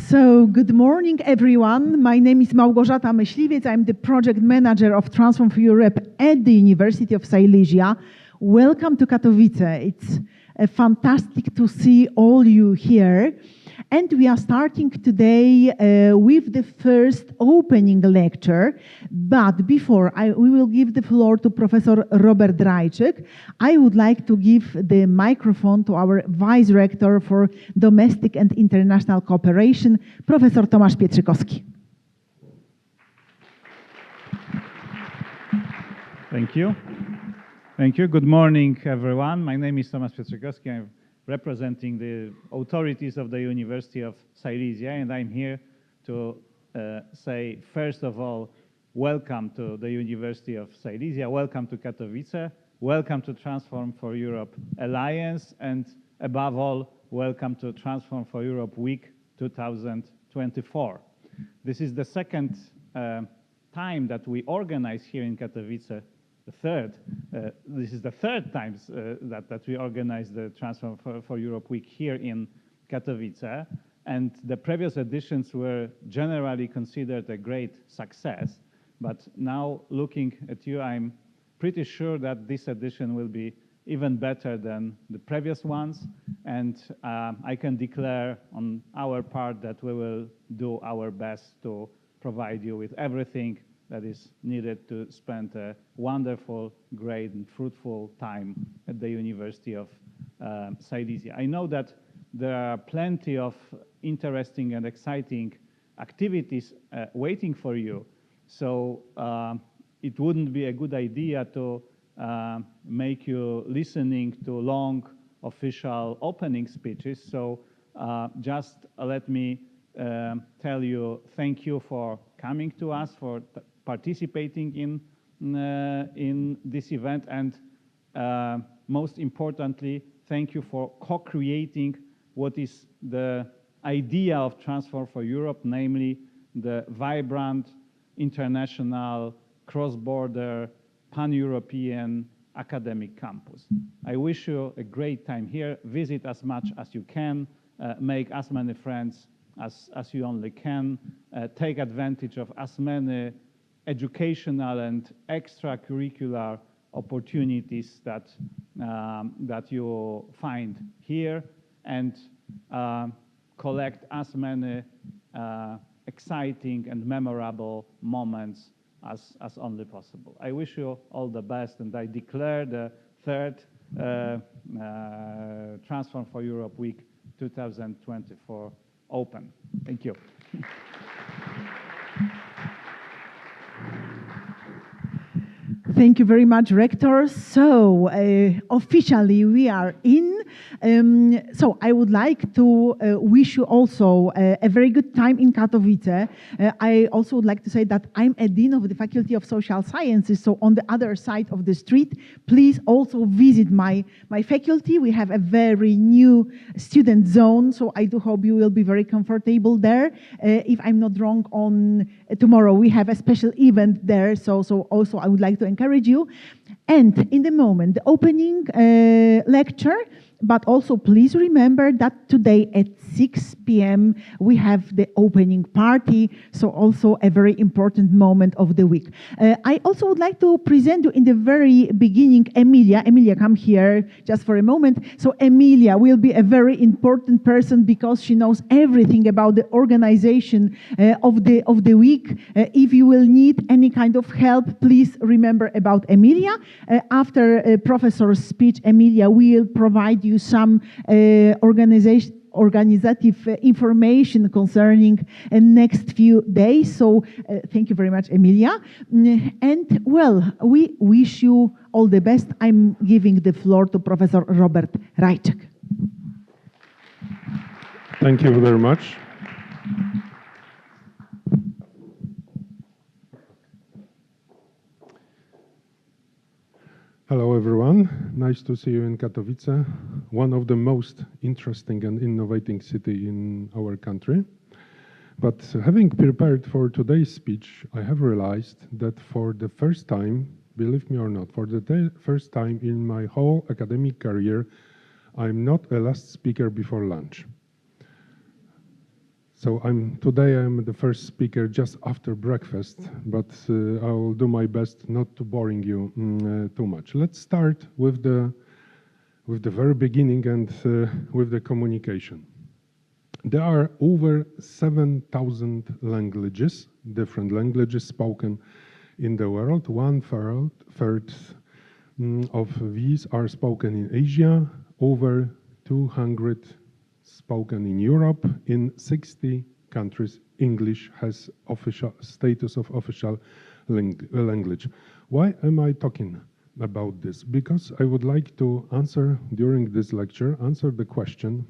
So, good morning, everyone. My name is Małgorzata Myśliwiec. I'm the project manager of Transform for Europe at the University of Silesia. Welcome to Katowice. It's fantastic to see all you here. And we are starting today with the first opening lecture. But before we will give the floor to Professor Robert Rajczyk, I would like to give the microphone to our Vice Rector for Domestic and International Cooperation, Professor Tomasz Pietrzykowski. Thank you. Thank you. Good morning, everyone. My name is Tomasz Pietrzykowski. I'm representing the authorities of the University of Silesia, and I'm here to say, first of all, welcome to the University of Silesia, welcome to Katowice, welcome to Transform for Europe Alliance, and above all, welcome to Transform for Europe Week 2024. This is the second time that we organize here in Katowice. This is the third time that we organize the Transform for Europe Week here in Katowice, and the previous editions were generally considered a great success. But now, looking at you, I'm pretty sure that this edition will be even better than the previous ones, and I can declare on our part that we will do our best to provide you with everything that is needed to spend a wonderful, great, and fruitful time at the University of Silesia. I know that there are plenty of interesting and exciting activities waiting for you, so it wouldn't be a good idea to make you listening to long official opening speeches. So just let me tell you thank you for coming to us, for participating in this event, and most importantly, thank you for co-creating what is the idea of Transform for Europe, namely the vibrant, international, cross-border, pan-European academic campus. I wish you a great time here. Visit as much as you can, make as many friends as you only can, take advantage of as many educational and extracurricular opportunities that you find here, and collect as many exciting and memorable moments as only possible. I wish you all the best, and I declare the third Transform for Europe Week 2024 open. Thank you. Thank you very much, Rector. So officially we are in. So I would like to wish you also a very good time in Katowice. I also would like to say that I'm a dean of the Faculty of Social Sciences, so on the other side of the street, please also visit my faculty. We have a very new student zone, so I do hope you will be very comfortable there. If I'm not wrong, on tomorrow we have a special event there, so also I would like to encourage you. And in the moment, the opening lecture, but also please remember that today at 6 p.m. we have the opening party, so also a very important moment of the week. I also would like to present you in the very beginning Emilia. Emilia, come here just for a moment. So Emilia will be a very important person because she knows everything about the organization of the week. If you will need any kind of help, please remember about Emilia. After a professor's speech, Emilia will provide you some organizative information concerning next few days. So thank you very much, Emilia. And well, we wish you all the best. I'm giving the floor to Professor Robert Rajczyk. Thank you very much. Hello, everyone. Nice to see you in Katowice, one of the most interesting and innovating city in our country. But having prepared for today's speech, I have realized that for the first time believe me or not, for the first time in my whole academic career, I'm not a last speaker before lunch. So today I'm the first speaker just after breakfast, but I will do my best not to boring you too much. Let's start with the very beginning and with the communication. There are over 7,000 languages, different languages spoken in the world. One-third of these are spoken in Asia, over 200 spoken in Europe. In 60 countries, English has official status of official language. Why am I talking about this? Because I would like to answer during this lecture, answer the question,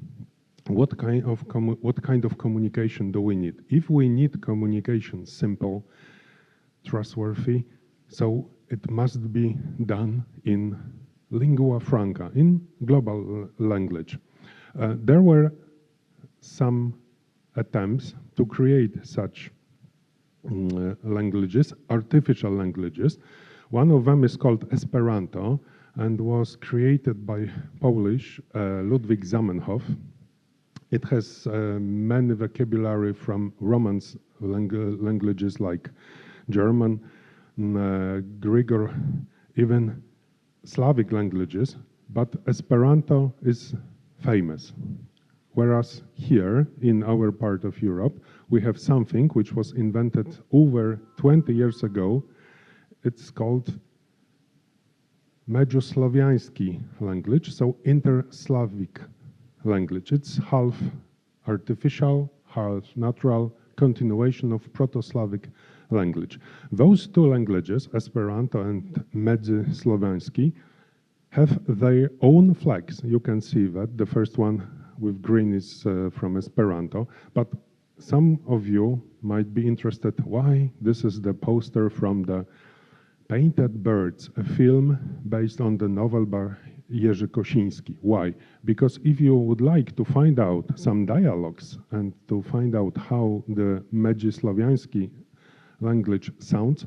what kind of communication do we need? If we need communication simple, trustworthy, so it must be done in lingua franca, in global language. There were some attempts to create such languages, artificial languages. One of them is called Esperanto and was created by Polish Ludwig Zamenhof. It has many vocabulary from Romance languages like German, Greek, or even Slavic languages, but Esperanto is famous. Whereas here, in our part of Europe, we have something which was invented over 20 years ago. It's called Međuslovianski language, so inter-Slavic language. It's half artificial, half natural continuation of Proto-Slavic language. Those two languages, Esperanto and Međuslovianski, have their own flags. You can see that the first one with green is from Esperanto, but some of you might be interested why this is the poster from the Painted Birds, a film based on the novel by Jerzy Kosiński. Why? Because if you would like to find out some dialogues and to find out how the Međuslovianski language sounds,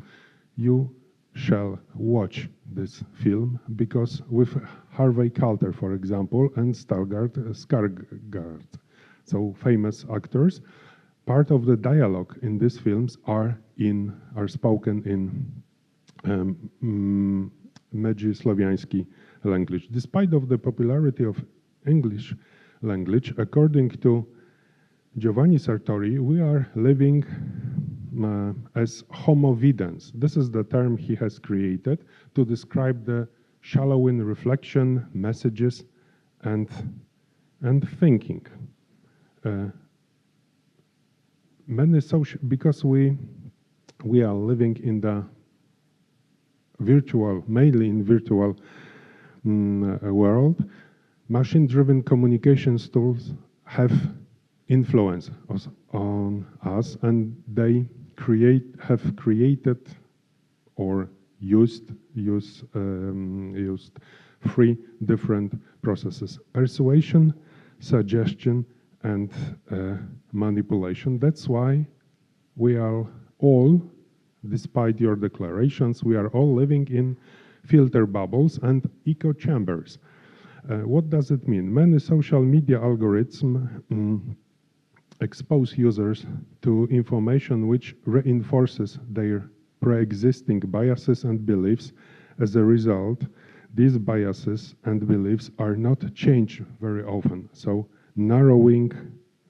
you shall watch this film, because with Harvey Keitel, for example, and Skarsgård, so famous actors, part of the dialogue in these films are spoken in Međuslovianski language. Despite of the popularity of English language, according to Giovanni Sartori, we are living as homo videns. This is the term he has created to describe the shallowing reflection, messages, and thinking. Because we are living in the virtual, mainly in virtual world, machine-driven communications tools have influence on us, and they have created or used three different processes: persuasion, suggestion, and manipulation. That's why we are all, despite your declarations, we are all living in filter bubbles and echo chambers. What does it mean? Many social media algorithms expose users to information which reinforces their pre-existing biases and beliefs. As a result, these biases and beliefs are not changed very often. So narrowing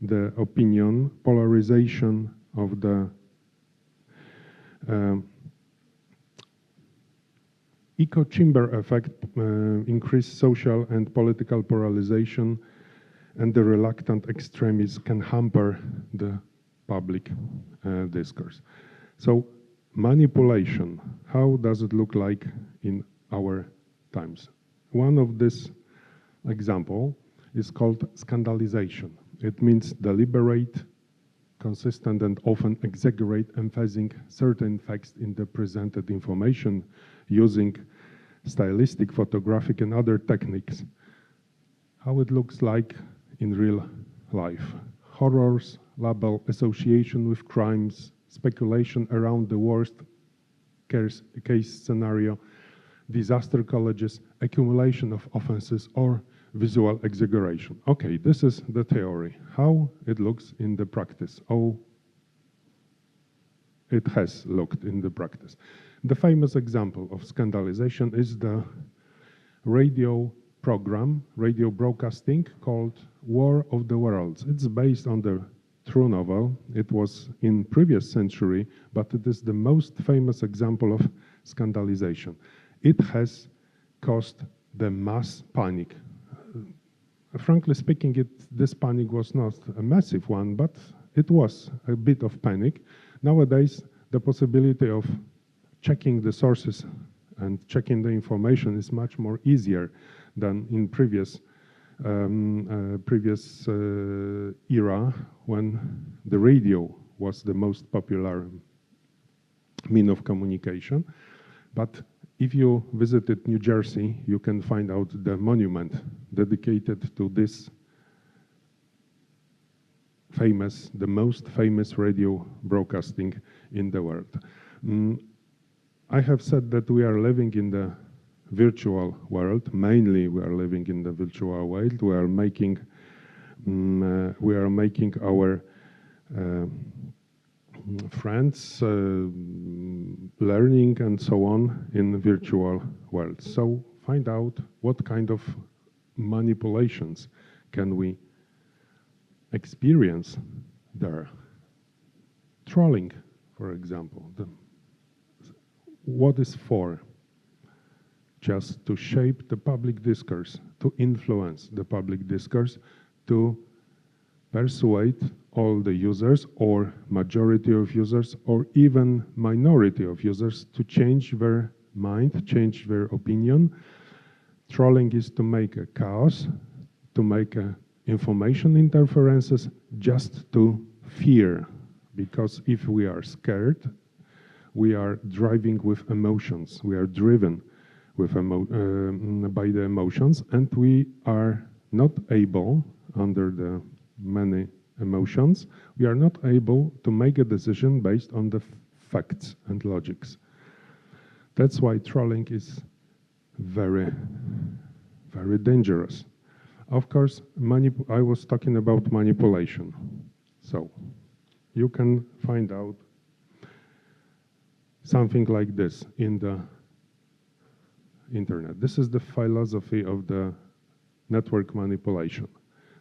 the opinion, polarization of the echo chamber effect, increased social and political polarization, and the reluctant extremists can hamper the public discourse. So manipulation, how does it look like in our times? One of this example is called scandalization. It means deliberate, consistent, and often exaggerate, emphasizing certain facts in the presented information using stylistic, photographic, and other techniques. How it looks like in real life. Horrors, label, association with crimes, speculation around the worst case scenario, disaster colleges, accumulation of offenses, or visual exaggeration. Okay, this is the theory. How it looks in the practice? Oh, it has looked in the practice. The famous example of scandalization is the radio program, radio broadcasting called War of the Worlds. It's based on the true novel. It was in previous century, but it is the most famous example of scandalization. It has caused the mass panic. Frankly speaking, this panic was not a massive one, but it was a bit of panic. Nowadays, the possibility of checking the sources and checking the information is much more easier than in previous era when the radio was the most popular mean of communication. But if you visited New Jersey, you can find out the monument dedicated to this famous, the most famous radio broadcasting in the world. I have said that we are living in the virtual world. Mainly, we are living in the virtual world. We are making our friends learning and so on in the virtual world. So find out what kind of manipulations can we experience there. Trolling, for example. What is for? Just to shape the public discourse, to influence the public discourse, to persuade all the users or majority of users or even minority of users to change their mind, change their opinion. Trolling is to make a chaos, to make information interferences, just to fear. Because if we are scared, we are driving with emotions. We are driven with by the emotions, and we are not able, under the many emotions, we are not able to make a decision based on the facts and logics. That's why trolling is very, very dangerous. Of course, I was talking about manipulation. So you can find out something like this in the internet. This is the philosophy of the network manipulation.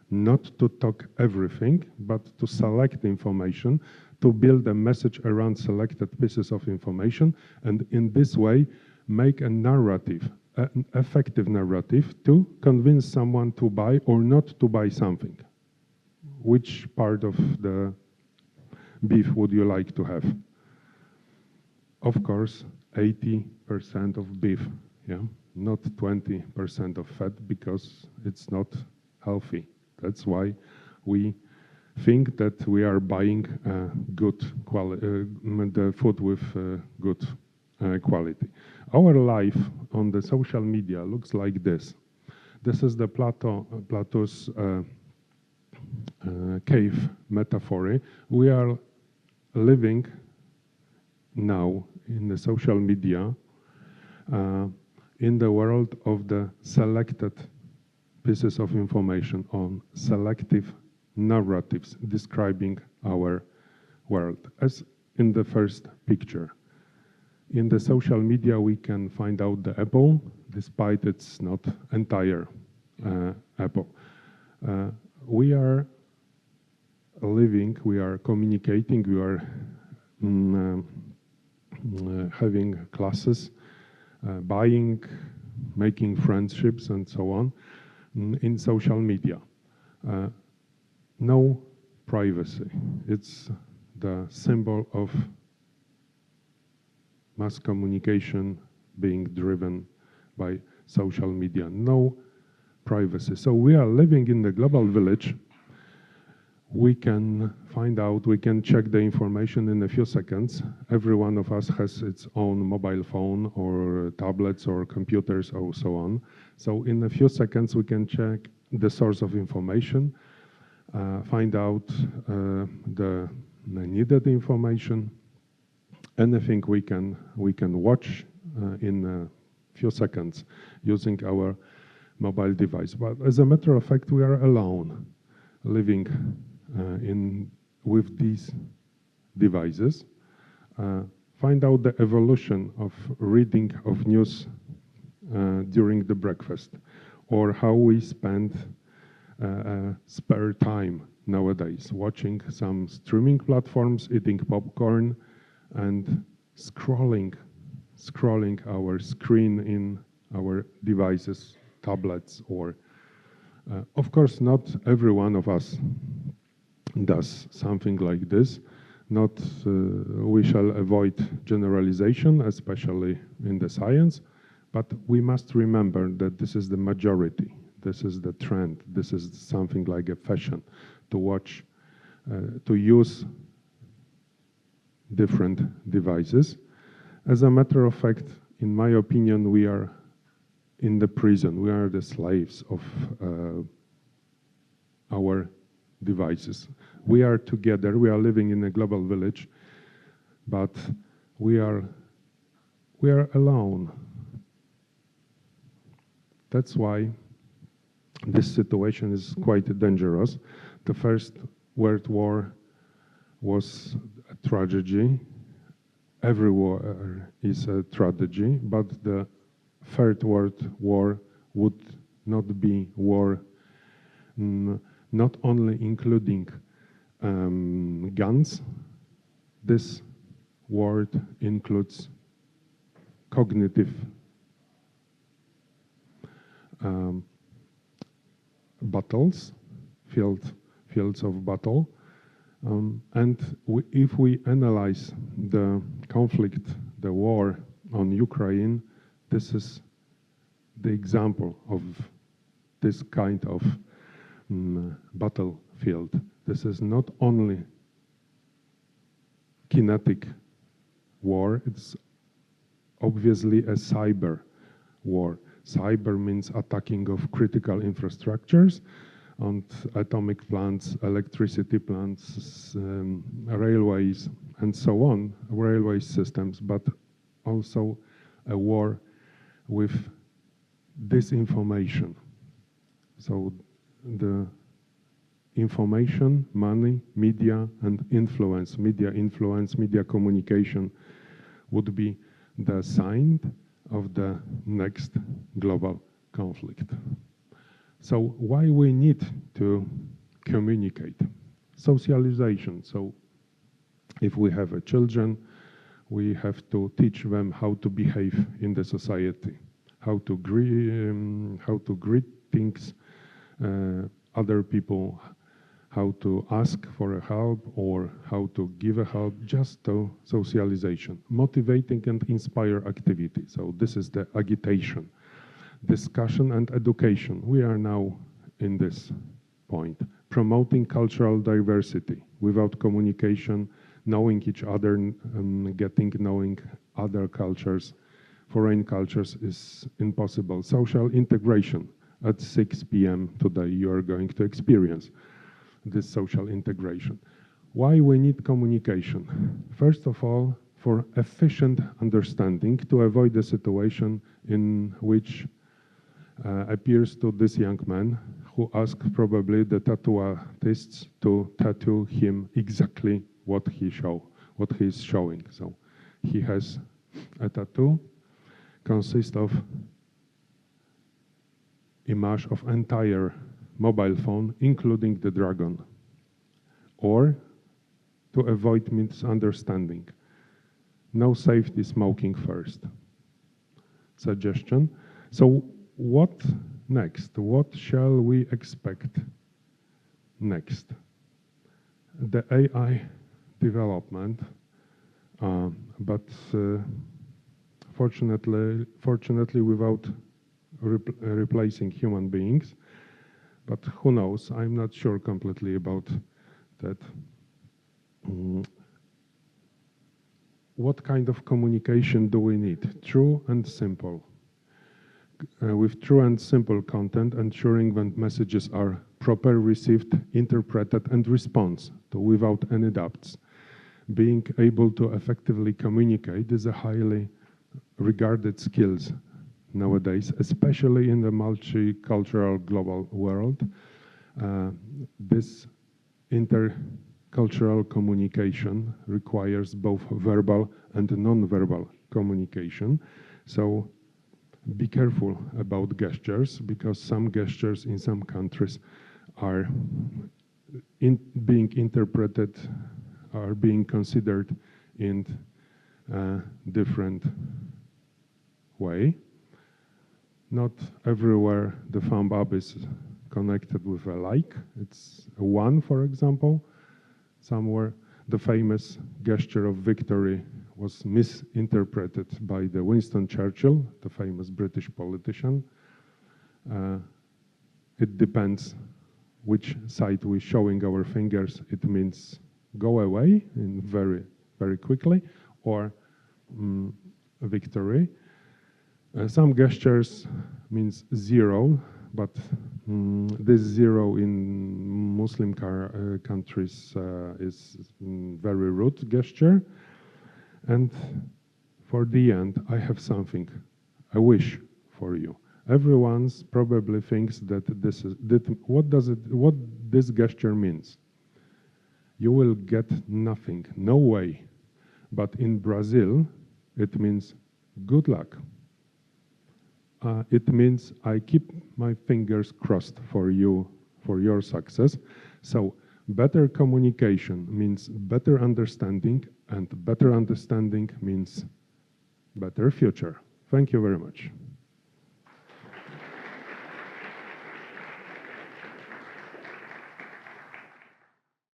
Not to talk everything, but to select information, to build a message around selected pieces of information, and in this way make a narrative, an effective narrative, to convince someone to buy or not to buy something. Which part of the beef would you like to have? Of course, 80% of beef, yeah, not 20% of fat, because it's not healthy. That's why we think that we are buying good quality, the food with good quality. Our life on the social media looks like this. This is the Plato's cave metaphor. We are living now in the social media in the world of the selected pieces of information on selective narratives describing our world, as in the first picture. In the social media, we can find out the apple, despite it's not entire apple. We are living, we are communicating, we are having classes, buying, making friendships, and so on in social media. No privacy. It's the symbol of mass communication being driven by social media. No privacy. So we are living in the global village. We can find out, we can check the information in a few seconds. Every one of us has its own mobile phone or tablets or computers or so on. So in a few seconds, we can check the source of information, find out the needed information, anything we can watch in a few seconds using our mobile device. But as a matter of fact, we are alone living with these devices. Find out the evolution of reading of news during the breakfast, or how we spend spare time nowadays, watching some streaming platforms, eating popcorn, and scrolling our screen in our devices, tablets, or of course, not every one of us does something like this. Not, we shall avoid generalization, especially in the science, but we must remember that this is the majority. This is the trend. This is something like a fashion to watch, to use different devices. As a matter of fact, in my opinion, we are in the prison. We are the slaves of our devices. We are together. We are living in a global village, but we are alone. That's why this situation is quite dangerous. The First World War was a tragedy. Every war is a tragedy, but the Third World War would not be war, not only including guns. This word includes cognitive battles, fields of battle. And if we analyze the conflict, the war on Ukraine, this is the example of this kind of battlefield. This is not only kinetic war, it's obviously a cyber war. Cyber means attacking of critical infrastructures and atomic plants, electricity plants, railways, and so on, railway systems, but also a war with disinformation. So the information, money, media, and influence, media communication would be the sign of the next global conflict. So why we need to communicate? Socialization. So if we have children, we have to teach them how to behave in the society, how to greet things, other people, how to ask for a help or how to give a help, just to socialization, motivating and inspire activity. So this is the agitation, discussion and education. We are now in this point, promoting cultural diversity. Without communication, knowing each other, knowing other cultures, foreign cultures is impossible. Social integration. At 6 p.m. today, you are going to experience this social integration. Why we need communication? First of all, for efficient understanding, to avoid the situation in which appears to this young man who asked probably the tattoo artists to tattoo him exactly what he is showing. So he has a tattoo consists of image of entire mobile phone, including the dragon. Or, to avoid misunderstanding, no safety smoking first. Suggestion. So what next? What shall we expect next? The AI development, but fortunately without replacing human beings. But who knows? I'm not sure completely about that. What kind of communication do we need? True and simple. With true and simple content, ensuring that messages are properly received, interpreted, and responded to without any doubts. Being able to effectively communicate is a highly regarded skills nowadays, especially in the multicultural global world. This intercultural communication requires both verbal and non-verbal communication. So be careful about gestures, because some gestures in some countries are being interpreted, are being considered in a different way. Not everywhere the thumb up is connected with a like. It's a 1, for example. Somewhere the famous gesture of victory was misinterpreted by the Winston Churchill, the famous British politician. It depends which side we're showing our fingers. It means go away in very, very quickly, or victory. Some gestures means 0, but this 0 in Muslim countries is very rude gesture. And for the end, I have something, a wish for you. Everyone probably thinks that what this gesture means. You will get nothing, no way. But in Brazil, it means good luck. It means I keep my fingers crossed for you, for your success. So better communication means better understanding, and better understanding means better future. Thank you very much.